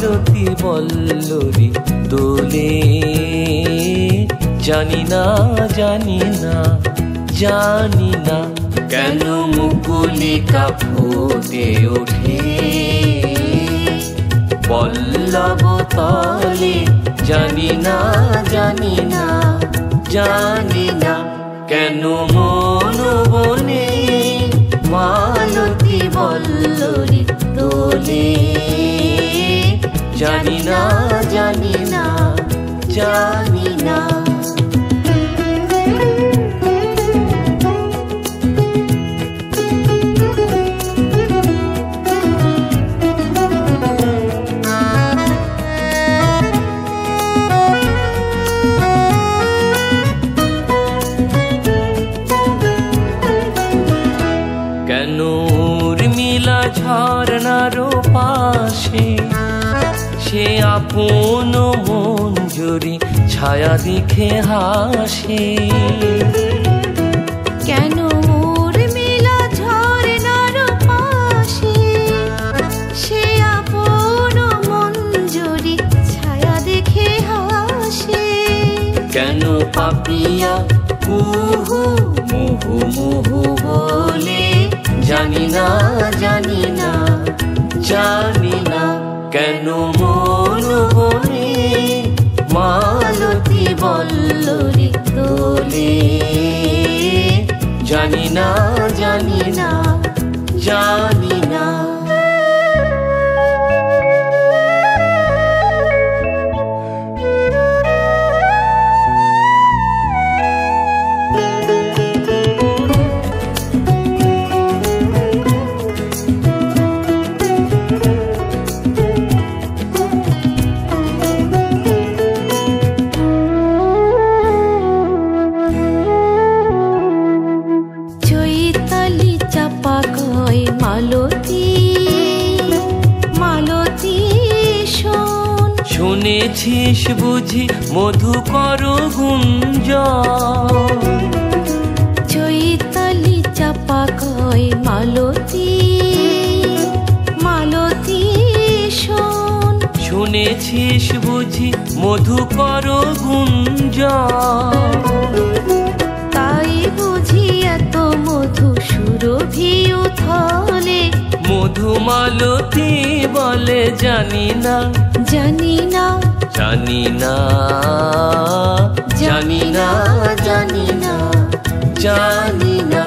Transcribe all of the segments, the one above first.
মালতী বল্লরী দোলে। জানি না জানি না জানি না কেন মুকুলিকা ফুটে ওঠে পল্লব তলে। জানি না জানি না জানি না কেন মন বনে মালতী বল্লরী দোলে। জানি না জানি না জানি না। কেন উর্মিলা ঝরনার পাশে সে আপন মঞ্জুরি ছায়া দেখে হাসে। কেন উর্মিলা ঝরনার পাশে সে আপন মঞ্জুরি ছায়া দেখে হাসে। কেন পাপিয়া মুহু মুহু মুহু বলে। জানি না জানি না জানি না কেন মন বনে মালতী বল্লরী দোলে। জানি না জানি না জানি না। মালতী মালতী শোন। শুনেছিস বুঝি মধুকর গুঞ্জন। চৈতালি চাপা কয় মালতী মালতী শোন। শুনেছিস বুঝি মধুকর গুঞ্জন। তাই বুঝি এত মধু সুরভি উথলে। মধুমালতী বলে জানি না জানি না জানি না জানি না জানি না জানি না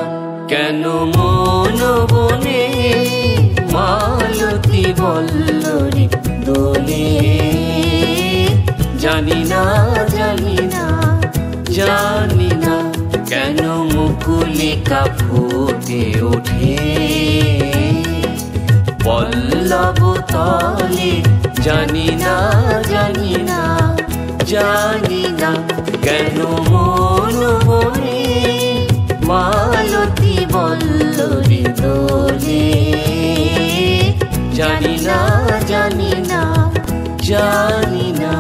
কেন মন বনে মালতী বল্লরী দোলে। জানি না জানি না জানি না কেন মুকুলিকা ফুটে ওঠে পল্লব তলে। জানি না জানি না জানি না কেন মন বনে মালতী বল্লরী দোলে। জানি না জানি না জানি না।